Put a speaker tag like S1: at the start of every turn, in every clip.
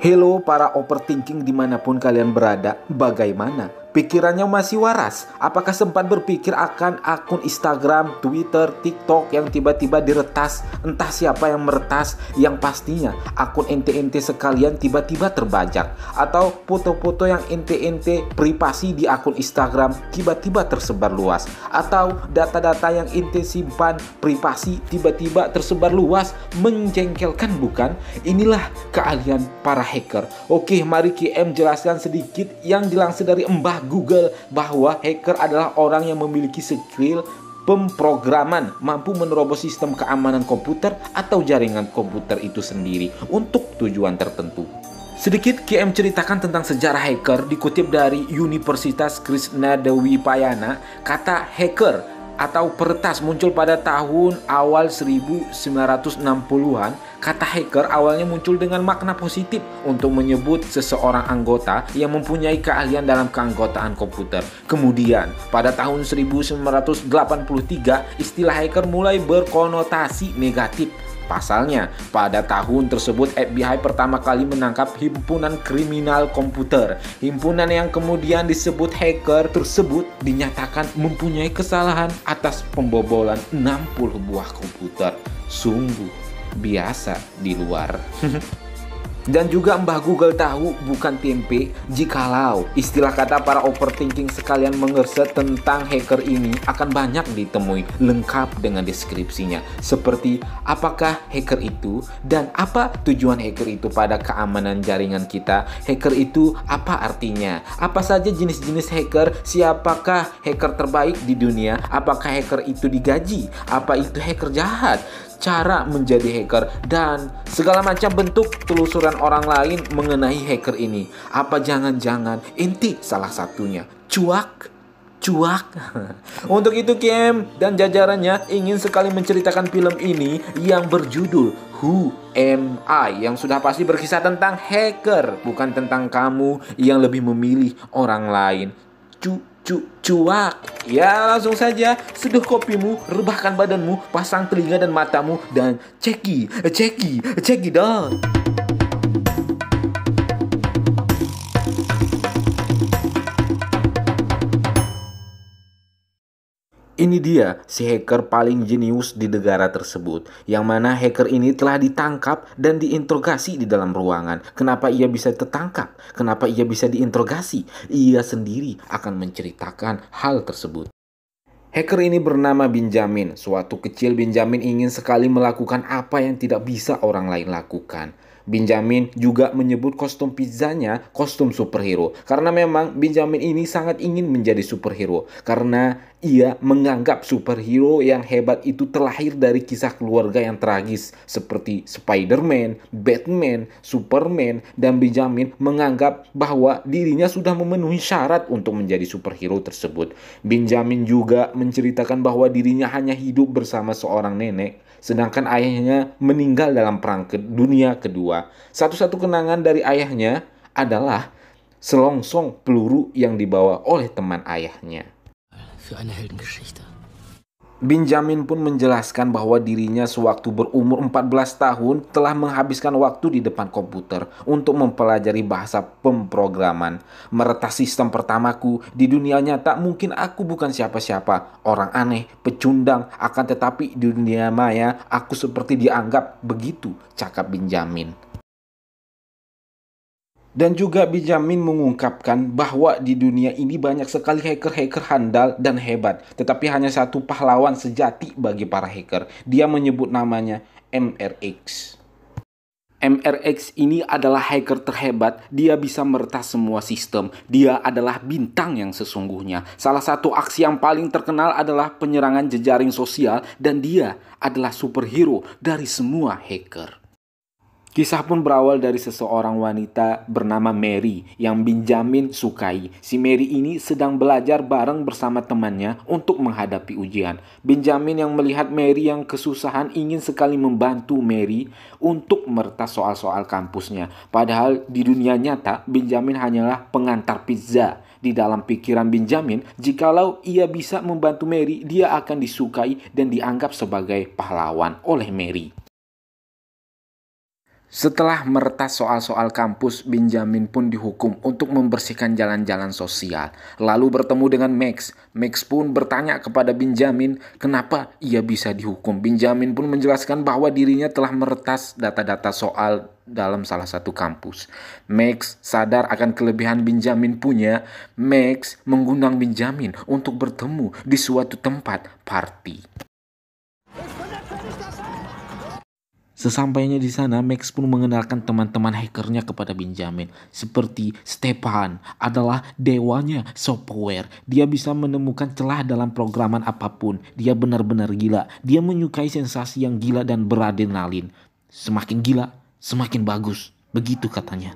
S1: Hello para overthinking dimanapun kalian berada, bagaimana? Pikirannya masih waras? Apakah sempat berpikir akan akun Instagram, Twitter, TikTok yang tiba-tiba diretas? Entah siapa yang meretas, yang pastinya akun ente-ente sekalian tiba-tiba terbajak. Atau foto-foto yang ente-ente privasi di akun Instagram tiba-tiba tersebar luas. Atau data-data yang ente simpan privasi tiba-tiba tersebar luas. Menjengkelkan bukan? Inilah keahlian para hacker. Oke, mari KM jelaskan sedikit yang dilansir dari Mbah Google bahwa hacker adalah orang yang memiliki skill pemrograman, mampu menerobos sistem keamanan komputer atau jaringan komputer itu sendiri untuk tujuan tertentu. Sedikit KM ceritakan tentang sejarah hacker dikutip dari Universitas Krisnadewipayana. Kata hacker atau peretas muncul pada tahun awal 1960-an. Kata hacker awalnya muncul dengan makna positif untuk menyebut seseorang anggota yang mempunyai keahlian dalam keanggotaan komputer. Kemudian, pada tahun 1983, istilah hacker mulai berkonotasi negatif. Pasalnya, pada tahun tersebut FBI pertama kali menangkap himpunan kriminal komputer. Himpunan yang kemudian disebut hacker tersebut dinyatakan mempunyai kesalahan atas pembobolan 60 buah komputer. Sungguh biasa di luar. Dan juga Mbah Google tahu bukan tempe jikalau istilah kata para overthinking sekalian mengerset tentang hacker ini akan banyak ditemui lengkap dengan deskripsinya. Seperti apakah hacker itu dan apa tujuan hacker itu pada keamanan jaringan kita. Hacker itu apa artinya? Apa saja jenis-jenis hacker? Siapakah hacker terbaik di dunia? Apakah hacker itu digaji? Apa itu hacker jahat? Cara menjadi hacker dan segala macam bentuk telusuran orang lain mengenai hacker ini. Apa jangan-jangan inti salah satunya? Cuak. Untuk itu Kim dan jajarannya ingin sekali menceritakan film ini yang berjudul Who Am I, yang sudah pasti berkisah tentang hacker, bukan tentang kamu yang lebih memilih orang lain. Cuak. Ya, langsung saja seduh kopimu, rebahkan badanmu, pasang telinga dan matamu, dan ceki dong. Ini dia si hacker paling jenius di negara tersebut, yang mana hacker ini telah ditangkap dan diinterogasi di dalam ruangan. Kenapa ia bisa tertangkap? Kenapa ia bisa diinterogasi? Ia sendiri akan menceritakan hal tersebut. Hacker ini bernama Benjamin. Suatu kecil Benjamin ingin sekali melakukan apa yang tidak bisa orang lain lakukan. Benjamin juga menyebut kostum pizzanya kostum superhero. Karena memang Benjamin ini sangat ingin menjadi superhero. Karena ia menganggap superhero yang hebat itu terlahir dari kisah keluarga yang tragis seperti Spider-Man, Batman, Superman, dan Benjamin menganggap bahwa dirinya sudah memenuhi syarat untuk menjadi superhero tersebut. Benjamin juga menceritakan bahwa dirinya hanya hidup bersama seorang nenek, sedangkan ayahnya meninggal dalam Perang Dunia Kedua. Satu-satu kenangan dari ayahnya adalah selongsong peluru yang dibawa oleh teman ayahnya. Benjamin pun menjelaskan bahwa dirinya sewaktu berumur 14 tahun telah menghabiskan waktu di depan komputer untuk mempelajari bahasa pemrograman. Meretas sistem pertamaku di dunia nyata, mungkin aku bukan siapa-siapa, orang aneh, pecundang, akan tetapi di dunia maya aku seperti dianggap begitu, cakap Benjamin. Dan juga Benjamin mengungkapkan bahwa di dunia ini banyak sekali hacker-hacker handal dan hebat. Tetapi hanya satu pahlawan sejati bagi para hacker. Dia menyebut namanya MRX. MRX ini adalah hacker terhebat. Dia bisa meretas semua sistem. Dia adalah bintang yang sesungguhnya. Salah satu aksi yang paling terkenal adalah penyerangan jejaring sosial. Dan dia adalah superhero dari semua hacker. Kisah pun berawal dari seseorang wanita bernama Mary yang Benjamin sukai. Si Mary ini sedang belajar bareng bersama temannya untuk menghadapi ujian. Benjamin yang melihat Mary yang kesusahan ingin sekali membantu Mary untuk meretas soal-soal kampusnya. Padahal di dunia nyata Benjamin hanyalah pengantar pizza. Di dalam pikiran Benjamin, jikalau ia bisa membantu Mary, dia akan disukai dan dianggap sebagai pahlawan oleh Mary. Setelah meretas soal-soal kampus, Benjamin pun dihukum untuk membersihkan jalan-jalan sosial. Lalu bertemu dengan Max. Max pun bertanya kepada Benjamin kenapa ia bisa dihukum. Benjamin pun menjelaskan bahwa dirinya telah meretas data-data soal dalam salah satu kampus. Max sadar akan kelebihan Benjamin punya. Max mengundang Benjamin untuk bertemu di suatu tempat party. Sesampainya di sana, Max pun mengenalkan teman-teman hackernya kepada Benjamin. Seperti Stepan adalah dewanya software. Dia bisa menemukan celah dalam programan apapun. Dia benar-benar gila. Dia menyukai sensasi yang gila dan beradrenalin. Semakin gila, semakin bagus. Begitu katanya.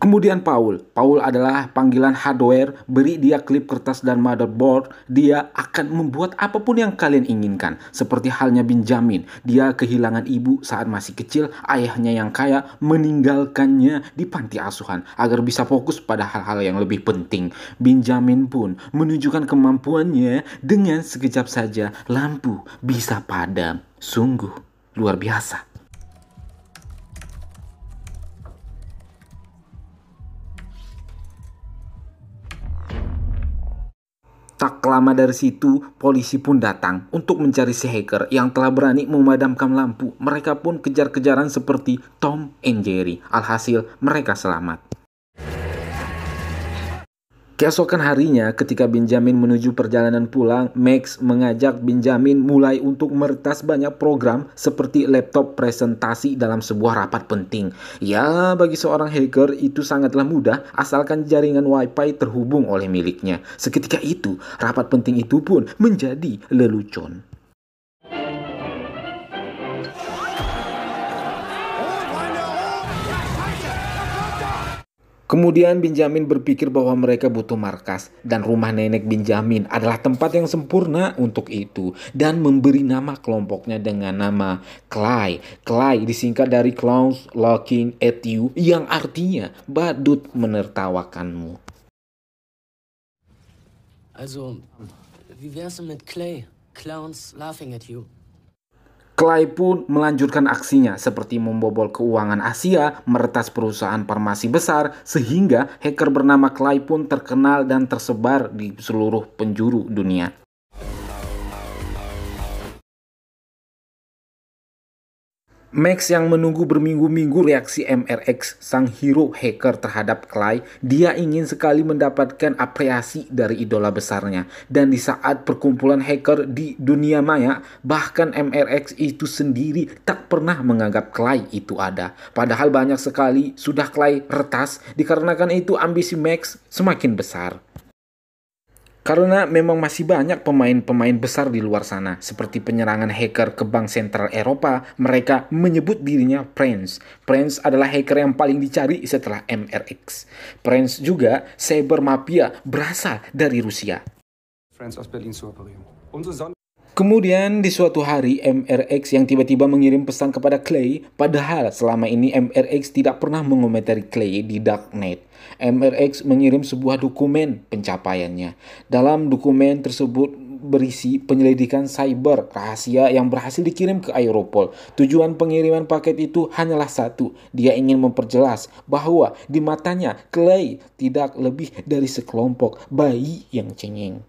S1: Kemudian Paul adalah panggilan hardware, beri dia klip kertas dan motherboard, dia akan membuat apapun yang kalian inginkan. Seperti halnya Benjamin, dia kehilangan ibu saat masih kecil, ayahnya yang kaya meninggalkannya di panti asuhan agar bisa fokus pada hal-hal yang lebih penting. Benjamin pun menunjukkan kemampuannya dengan sekejap saja lampu bisa padam. Sungguh luar biasa. Tak lama dari situ, polisi pun datang untuk mencari si hacker yang telah berani memadamkan lampu. Mereka pun kejar-kejaran seperti Tom and Jerry. Alhasil, mereka selamat. Keesokan harinya, ketika Benjamin menuju perjalanan pulang, Max mengajak Benjamin mulai untuk meretas banyak program seperti laptop presentasi dalam sebuah rapat penting. Ya, bagi seorang hacker itu sangatlah mudah asalkan jaringan wifi terhubung oleh miliknya. Seketika itu, rapat penting itu pun menjadi lelucon. Kemudian Benjamin berpikir bahwa mereka butuh markas dan rumah nenek Benjamin adalah tempat yang sempurna untuk itu dan memberi nama kelompoknya dengan nama Clay. Clay disingkat dari Clowns Looking at You yang artinya badut menertawakanmu.
S2: Also, wie wär's denn mit Clay? Clowns laughing at you.
S1: Clay pun melanjutkan aksinya seperti membobol keuangan Asia, meretas perusahaan farmasi besar, sehingga hacker bernama Clay pun terkenal dan tersebar di seluruh penjuru dunia. Max yang menunggu berminggu-minggu reaksi MRX, sang hero hacker terhadap Clay, dia ingin sekali mendapatkan apresiasi dari idola besarnya. Dan di saat perkumpulan hacker di dunia maya, bahkan MRX itu sendiri tak pernah menganggap Clay itu ada. Padahal banyak sekali sudah Clay retas, dikarenakan itu ambisi Max semakin besar. Karena memang masih banyak pemain-pemain besar di luar sana, seperti penyerangan hacker ke Bank Sentral Eropa, mereka menyebut dirinya Prince. Prince adalah hacker yang paling dicari setelah MRX. Prince juga cyber mafia berasal dari Rusia. Kemudian di suatu hari MRX yang tiba-tiba mengirim pesan kepada Clay, padahal selama ini MRX tidak pernah mengomentari Clay di Darknet. MRX mengirim sebuah dokumen pencapaiannya. Dalam dokumen tersebut berisi penyelidikan cyber rahasia yang berhasil dikirim ke Europol. Tujuan pengiriman paket itu hanyalah satu. Dia ingin memperjelas bahwa di matanya Clay tidak lebih dari sekelompok bayi yang cengeng.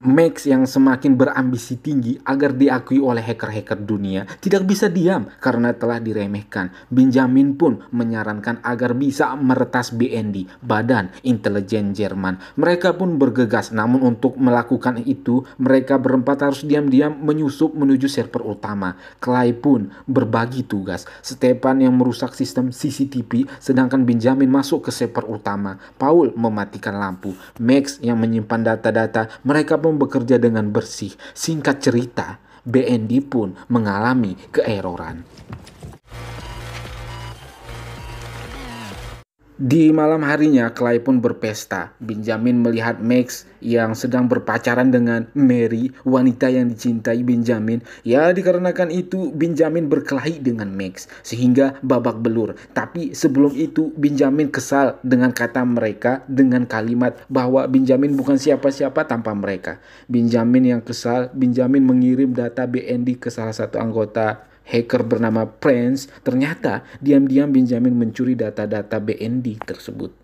S1: Max yang semakin berambisi tinggi agar diakui oleh hacker-hacker dunia tidak bisa diam karena telah diremehkan. Benjamin pun menyarankan agar bisa meretas BND, Badan Intelijen Jerman. Mereka pun bergegas, namun untuk melakukan itu mereka berempat harus diam-diam menyusup menuju server utama. Clay pun berbagi tugas. Stepan yang merusak sistem CCTV, sedangkan Benjamin masuk ke server utama. Paul mematikan lampu. Max yang menyimpan data-data. Mereka pun bekerja dengan bersih. Singkat cerita, BND pun mengalami keeroran. Di malam harinya, Clay pun berpesta. Benjamin melihat Max yang sedang berpacaran dengan Mary, wanita yang dicintai Benjamin. Ya, dikarenakan itu Benjamin berkelahi dengan Max, sehingga babak belur. Tapi sebelum itu, Benjamin kesal dengan kata mereka dengan kalimat bahwa Benjamin bukan siapa-siapa tanpa mereka. Benjamin yang kesal, Benjamin mengirim data BND ke salah satu anggota hacker bernama Prince, ternyata diam-diam Benjamin mencuri data-data BND tersebut.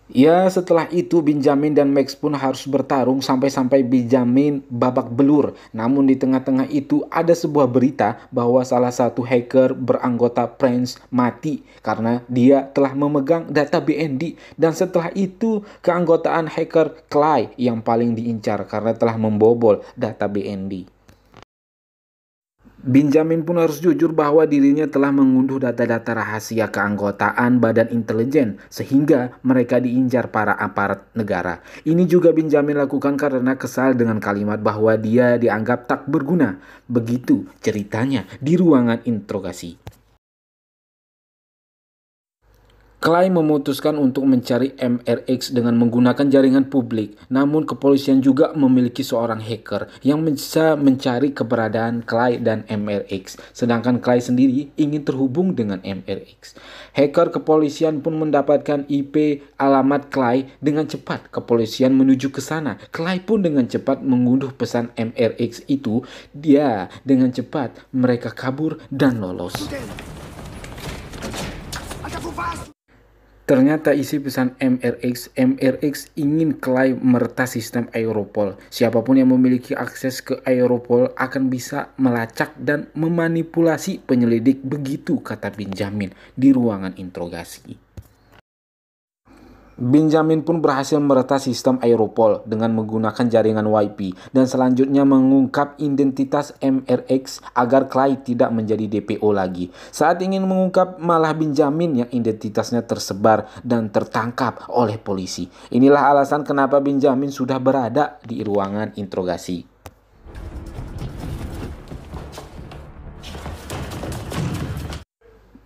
S1: Ya, setelah itu Benjamin dan Max pun harus bertarung sampai-sampai Benjamin babak belur. Namun di tengah-tengah itu ada sebuah berita bahwa salah satu hacker beranggota Prince mati karena dia telah memegang data BND. Dan setelah itu keanggotaan hacker Clay yang paling diincar karena telah membobol data BND. Benjamin pun harus jujur bahwa dirinya telah mengunduh data-data rahasia keanggotaan badan intelijen sehingga mereka diincar para aparat negara. Ini juga Benjamin lakukan karena kesal dengan kalimat bahwa dia dianggap tak berguna. Begitu ceritanya di ruangan interogasi. Clay memutuskan untuk mencari MRX dengan menggunakan jaringan publik. Namun kepolisian juga memiliki seorang hacker yang bisa mencari keberadaan Clay dan MRX. Sedangkan Clay sendiri ingin terhubung dengan MRX. Hacker kepolisian pun mendapatkan IP alamat Clay dengan cepat. Kepolisian menuju ke sana. Clay pun dengan cepat mengunduh pesan MRX itu. Dia dengan cepat mereka kabur dan lolos. Ternyata isi pesan MRX ingin Clay meretas sistem Europol. Siapapun yang memiliki akses ke Europol akan bisa melacak dan memanipulasi penyelidik, begitu kata Benjamin di ruangan interogasi. Benjamin pun berhasil meretas sistem Europol dengan menggunakan jaringan WiFi dan selanjutnya mengungkap identitas MRX agar Clay tidak menjadi DPO lagi. Saat ingin mengungkap, malah Benjamin yang identitasnya tersebar dan tertangkap oleh polisi. Inilah alasan kenapa Benjamin sudah berada di ruangan interogasi.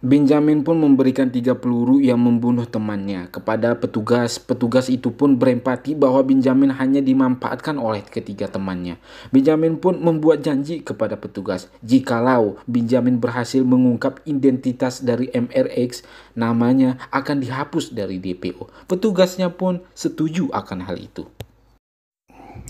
S1: Benjamin pun memberikan 3 peluru yang membunuh temannya kepada petugas. Petugas itu pun berempati bahwa Benjamin hanya dimanfaatkan oleh ketiga temannya. Benjamin pun membuat janji kepada petugas. Jikalau Benjamin berhasil mengungkap identitas dari MRX, namanya akan dihapus dari DPO. Petugasnya pun setuju akan hal itu.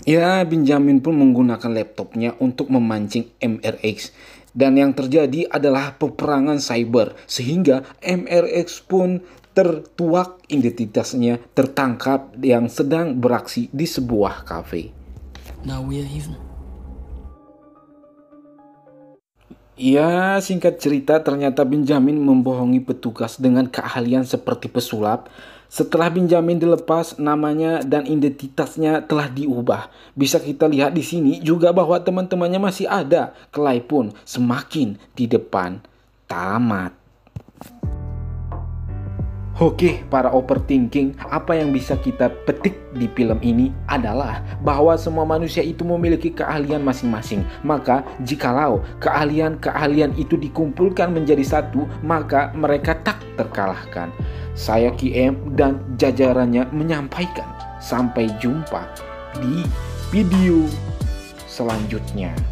S1: Ya, Benjamin pun menggunakan laptopnya untuk memancing MRX. Dan yang terjadi adalah peperangan cyber, sehingga MRX pun tertuak identitasnya tertangkap yang sedang beraksi di sebuah kafe.
S2: Now we're even.
S1: Ya, singkat cerita ternyata Benjamin membohongi petugas dengan keahlian seperti pesulap. Setelah Benjamin dilepas, namanya dan identitasnya telah diubah. Bisa kita lihat di sini juga bahwa teman-temannya masih ada. Clay pun semakin di depan tamat. Oke, para overthinking, apa yang bisa kita petik di film ini adalah bahwa semua manusia itu memiliki keahlian masing-masing. Maka, jikalau keahlian-keahlian itu dikumpulkan menjadi satu, maka mereka tak terkalahkan. Saya KM dan jajarannya menyampaikan. Sampai jumpa di video selanjutnya.